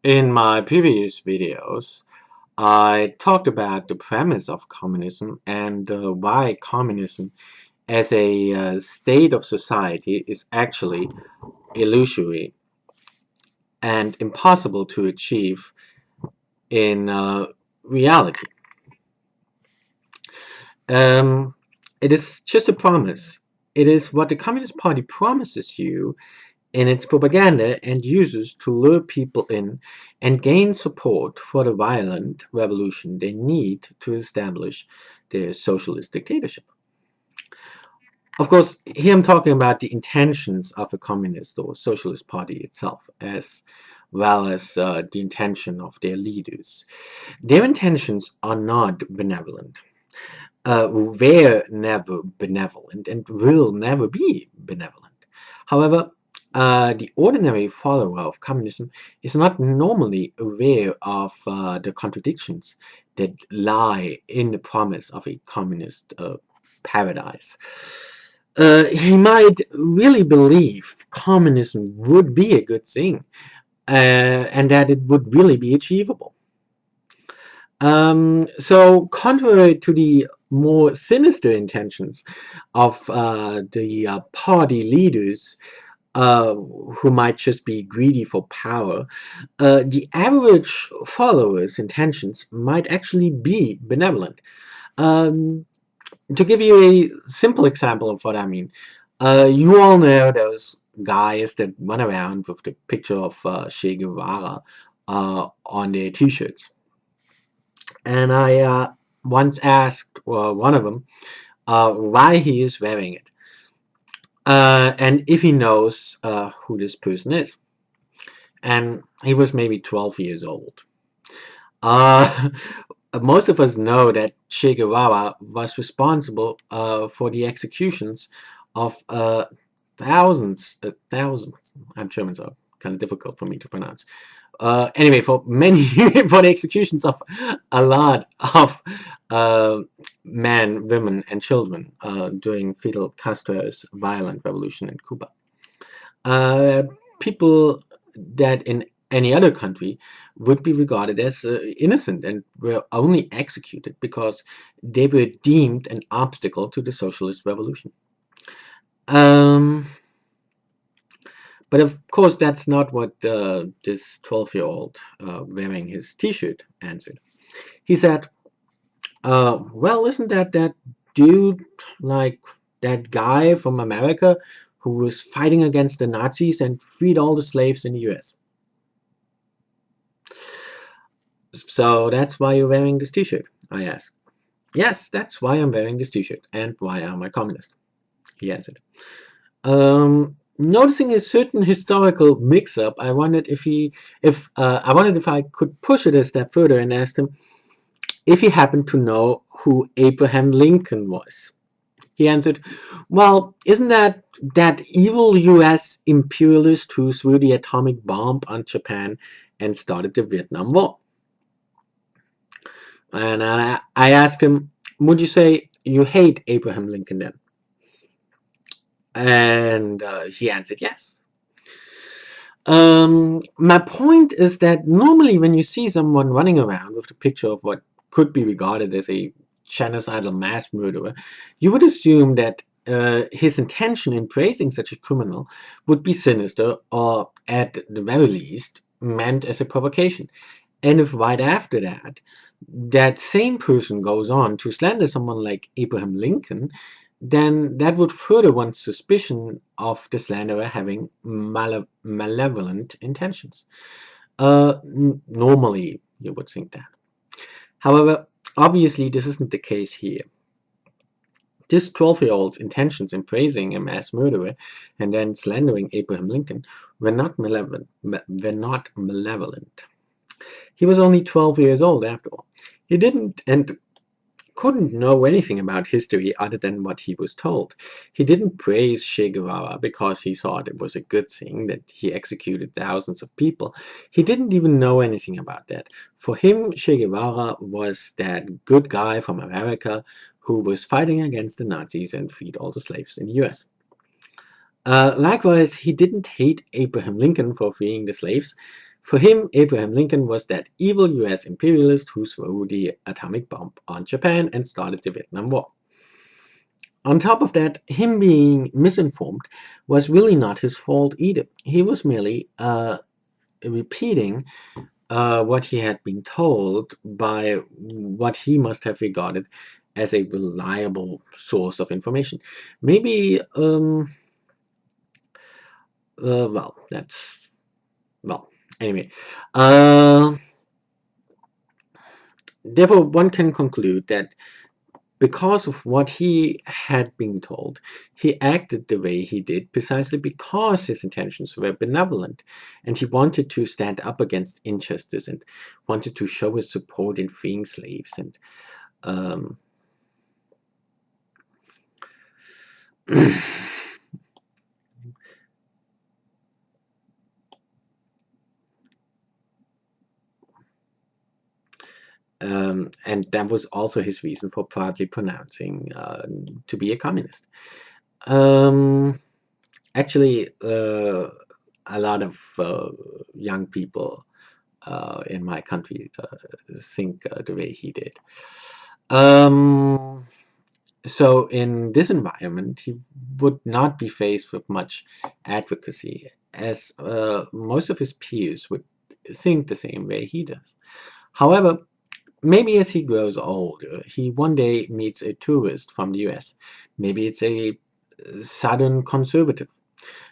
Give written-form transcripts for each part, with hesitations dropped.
In my previous videos, I talked about the premise of communism and why communism as a state of society is actually illusory and impossible to achieve in reality. Um, it is just a promise. It is what the Communist Party promises you in its propaganda and uses to lure people in and gain support for the violent revolution they need to establish their socialist dictatorship. Of course, here I'm talking about the intentions of a communist or socialist party itself, as well as the intention of their leaders. Their intentions are not benevolent, were never benevolent, and will never be benevolent. However, the ordinary follower of communism is not normally aware of the contradictions that lie in the promise of a communist paradise. He might really believe communism would be a good thing and that it would really be achievable. So contrary to the more sinister intentions of the party leaders, who might just be greedy for power, the average follower's intentions might actually be benevolent. Um, to give you a simple example of what I mean, you all know those guys that run around with the picture of Che Guevara on their t-shirts. And I once asked one of them why he is wearing it, and if he knows who this person is. And he was maybe 12 years old. Uh, most of us know that Che Guevara was responsible for the executions of thousands, I'm German, so kind of difficult for me to pronounce. Anyway, for many, for the executions of a lot of men, women, and children during Fidel Castro's violent revolution in Cuba. Uh, People that in any other country would be regarded as innocent and were only executed because they were deemed an obstacle to the socialist revolution. Um, but of course, that's not what this 12-year-old wearing his t-shirt answered. He said, well, isn't that dude like that guy from America who was fighting against the Nazis and freed all the slaves in the US? So that's why you're wearing this t-shirt, I asked. Yes, that's why I'm wearing this t-shirt. And why am I communist? He answered. Noticing a certain historical mix-up, I wondered if I could push it a step further and asked him if he happened to know who Abraham Lincoln was. He answered, well, isn't that evil US imperialist who threw the atomic bomb on Japan and started the Vietnam War? And I asked him, would you say you hate Abraham Lincoln then? And he answered yes. My point is that normally when you see someone running around with the picture of what could be regarded as a genocidal mass murderer, you would assume that his intention in praising such a criminal would be sinister or, at the very least, meant as a provocation. And if right after that, that same person goes on to slander someone like Abraham Lincoln, then that would further one's suspicion of the slanderer having malevolent intentions. Normally, you would think that. However, obviously, this isn't the case here. This 12-year-old's intentions in praising a mass murderer and then slandering Abraham Lincoln were not malevolent. He was only 12 years old after all. He didn't and couldn't know anything about history other than what he was told. He didn't praise Che Guevara because he thought it was a good thing that he executed thousands of people. He didn't even know anything about that. For him, Che Guevara was that good guy from America who was fighting against the Nazis and freed all the slaves in the US. Likewise, he didn't hate Abraham Lincoln for freeing the slaves For him, Abraham Lincoln was that evil US imperialist who threw the atomic bomb on Japan and started the Vietnam War. On top of that, him being misinformed was really not his fault either. He was merely repeating what he had been told by what he must have regarded as a reliable source of information. Maybe, well, that's, well, anyway. Uh, Therefore, one can conclude that because of what he had been told, he acted the way he did precisely because his intentions were benevolent and he wanted to stand up against injustice and wanted to show his support in freeing slaves. Um, and that was also his reason for proudly pronouncing to be a communist. Um, Actually, a lot of young people in my country think the way he did. Um, so in this environment, he would not be faced with much advocacy, as most of his peers would think the same way he does. However, maybe as he grows older, he one day meets a tourist from the US. Maybe it's a Southern conservative.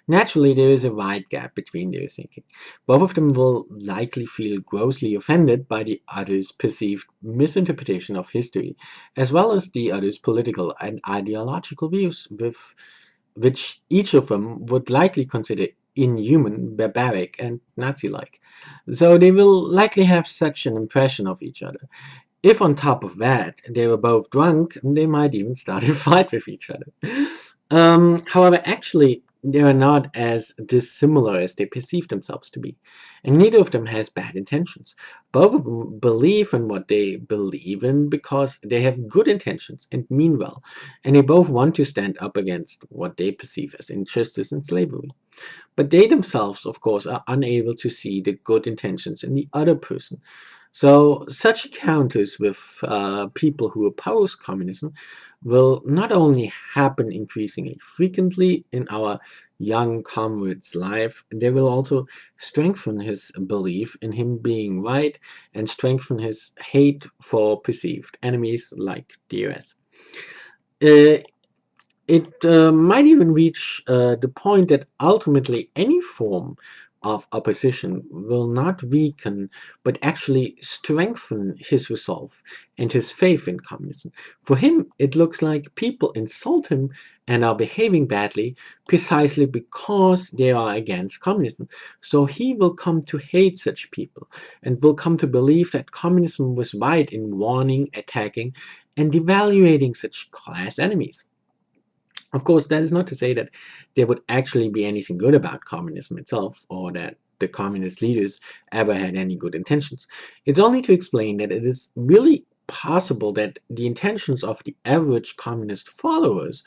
Naturally, there is a wide gap between their thinking. Both of them will likely feel grossly offended by the other's perceived misinterpretation of history, as well as the other's political and ideological views, with which each of them would likely consider inhuman, barbaric, and Nazi-like. So they will likely have such an impression of each other. If on top of that they were both drunk, they might even start a fight with each other. However, actually, they are not as dissimilar as they perceive themselves to be, and neither of them has bad intentions. Both of them believe in what they believe in because they have good intentions and mean well, and they both want to stand up against what they perceive as injustice and slavery. But they themselves, of course, are unable to see the good intentions in the other person. So, such encounters with people who oppose communism will not only happen increasingly frequently in our young comrade's life, they will also strengthen his belief in him being right and strengthen his hate for perceived enemies like the US. Uh, it might even reach the point that ultimately any form of opposition will not weaken but actually strengthen his resolve and his faith in communism. For him, it looks like people insult him and are behaving badly precisely because they are against communism. So he will come to hate such people and will come to believe that communism was right in warning, attacking, and devaluating such class enemies. Of course, that is not to say that there would actually be anything good about communism itself, or that the communist leaders ever had any good intentions. It's only to explain that it is really possible that the intentions of the average communist followers,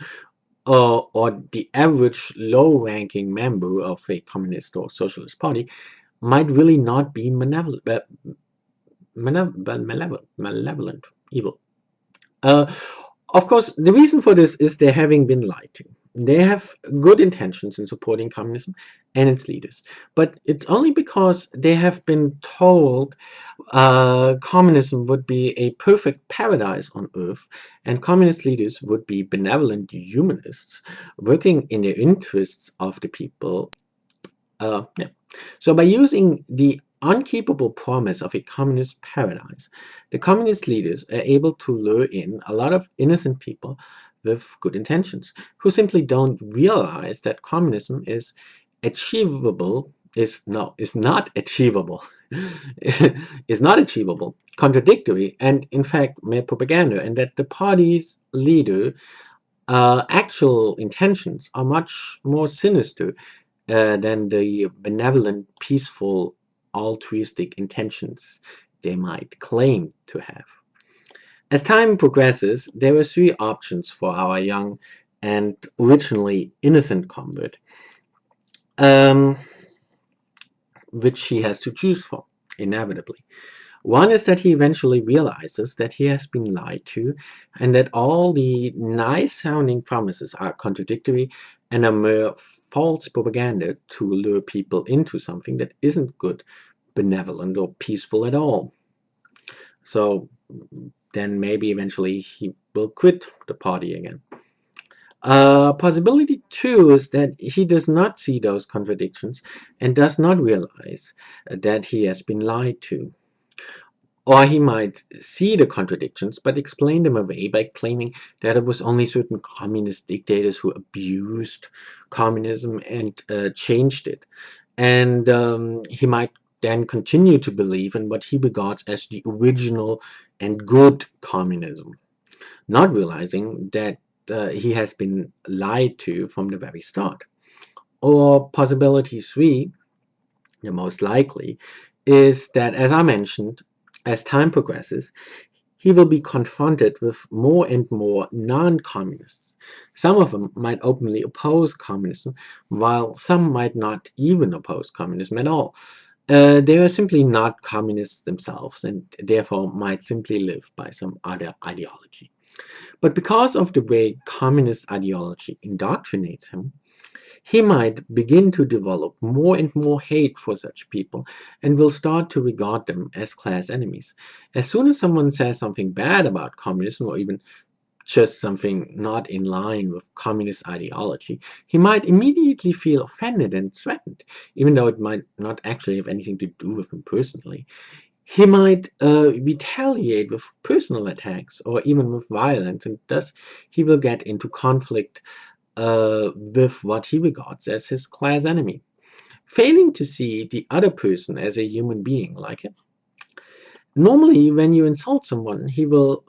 or the average low-ranking member of a communist or socialist party, might really not be malevolent, evil. Uh, of course, the reason for this is they're having been lied to. They have good intentions in supporting communism and its leaders, but it's only because they have been told communism would be a perfect paradise on earth and communist leaders would be benevolent humanists working in the interests of the people. Yeah. So by using the unkeepable promise of a communist paradise, the communist leaders are able to lure in a lot of innocent people with good intentions who simply don't realize that communism is achievable is not achievable is not achievable, contradictory, and in fact mere propaganda, and that the party's leader actual intentions are much more sinister than the benevolent, peaceful, altruistic intentions they might claim to have. As time progresses, there are three options for our young and originally innocent convert. Um, which he has to choose from, inevitably. One is that he eventually realizes that he has been lied to and that all the nice sounding promises are contradictory and a mere false propaganda to lure people into something that isn't good, benevolent, or peaceful at all. So then maybe eventually he will quit the party again. Possibility two is that he does not see those contradictions and does not realize that he has been lied to. Or he might see the contradictions but explain them away by claiming that it was only certain communist dictators who abused communism and changed it. And he might then continue to believe in what he regards as the original and good communism, not realizing that he has been lied to from the very start. Or possibility three, the most likely, is that, as I mentioned, as time progresses, he will be confronted with more and more non-communists. Some of them might openly oppose communism, while some might not even oppose communism at all. They are simply not communists themselves and therefore might simply live by some other ideology. But because of the way communist ideology indoctrinates him, he might begin to develop more and more hate for such people and will start to regard them as class enemies. As soon as someone says something bad about communism or even just something not in line with communist ideology, he might immediately feel offended and threatened, even though it might not actually have anything to do with him personally. He might retaliate with personal attacks or even with violence, and thus he will get into conflict with what he regards as his class enemy, failing to see the other person as a human being like him. Normally, when you insult someone, he will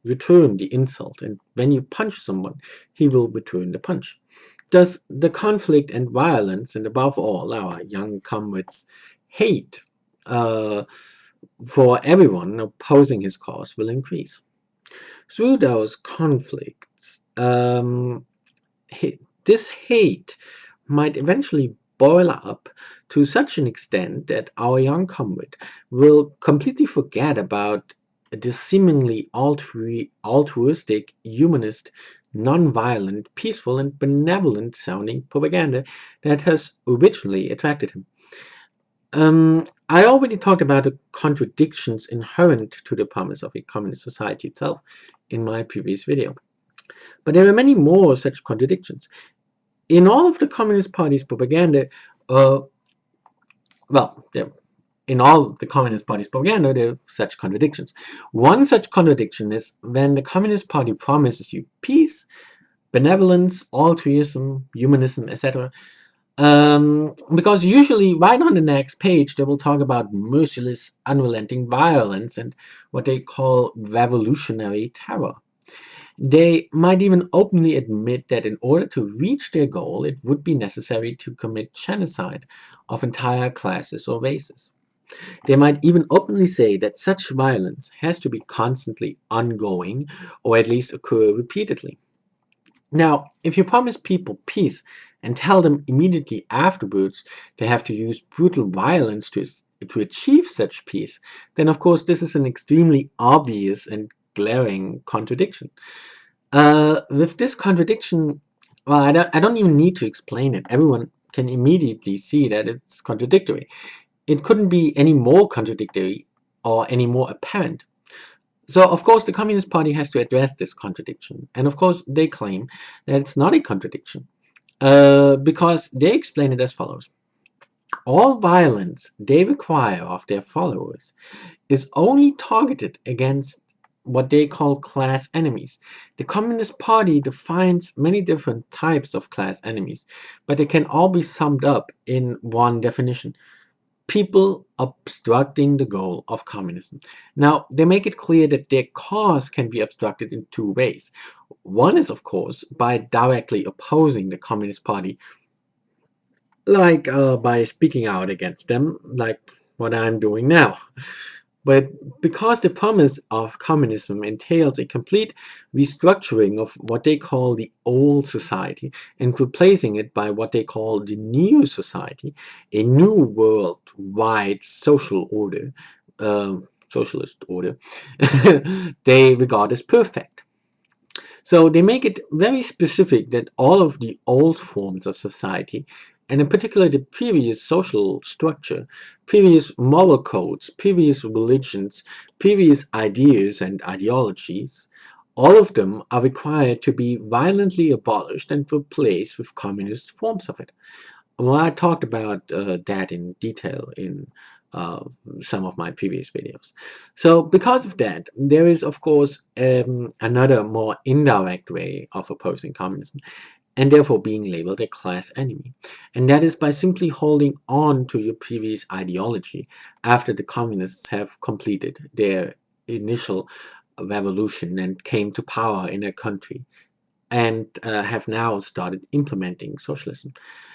return the insult, and when you punch someone, he will return the punch. Thus, the conflict and violence, and above all, our young comrades' hate uh, for everyone opposing his cause will increase. Through those conflicts, this hate might eventually boil up to such an extent that our young comrade will completely forget about the seemingly altruistic, humanist, non-violent, peaceful, and benevolent sounding propaganda that has originally attracted him. I already talked about the contradictions inherent to the promise of a communist society itself in my previous video. But there are many more such contradictions. In all of the Communist Party's propaganda, uh, well, in all the Communist Party's propaganda, there are such contradictions. One such contradiction is when the Communist Party promises you peace, benevolence, altruism, humanism, etc. Because usually, right on the next page, they will talk about merciless, unrelenting violence and what they call revolutionary terror. They might even openly admit that in order to reach their goal, it would be necessary to commit genocide of entire classes or races. They might even openly say that such violence has to be constantly ongoing or at least occur repeatedly. Now, if you promise people peace and tell them immediately afterwards they have to use brutal violence to achieve such peace, then of course this is an extremely obvious and glaring contradiction. With this contradiction, well, I don't even need to explain it. Everyone can immediately see that it's contradictory. It couldn't be any more contradictory or any more apparent. So, of course, the Communist Party has to address this contradiction. And of course, they claim that it's not a contradiction because they explain it as follows. All violence they require of their followers is only targeted against what they call class enemies. The Communist Party defines many different types of class enemies, but they can all be summed up in one definition: people obstructing the goal of communism. Now, they make it clear that their cause can be obstructed in two ways. One is, of course, by directly opposing the Communist Party, like by speaking out against them, like what I'm doing now. But because the promise of communism entails a complete restructuring of what they call the old society and replacing it by what they call the new society, a new worldwide social order, socialist order, they regard as perfect. So they make it very specific that all of the old forms of society, and in particular the previous social structure, previous moral codes, previous religions, previous ideas and ideologies, all of them are required to be violently abolished and replaced with communist forms of it. Well, I talked about that in detail in uh, some of my previous videos. So because of that, there is, of course, another more indirect way of opposing communism and therefore being labeled a class enemy. And that is by simply holding on to your previous ideology after the communists have completed their initial revolution and came to power in a country and have now started implementing socialism.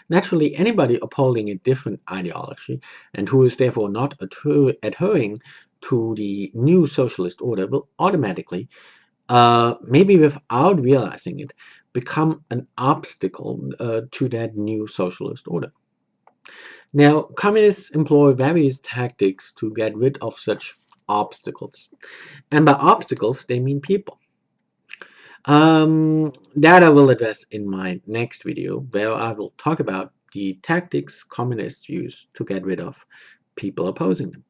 Naturally, anybody upholding a different ideology and who is therefore not adhering to the new socialist order will automatically, maybe without realizing it, become an obstacle to that new socialist order. Now, communists employ various tactics to get rid of such obstacles. And by obstacles, they mean people. That I will address in my next video, where I will talk about the tactics communists use to get rid of people opposing them.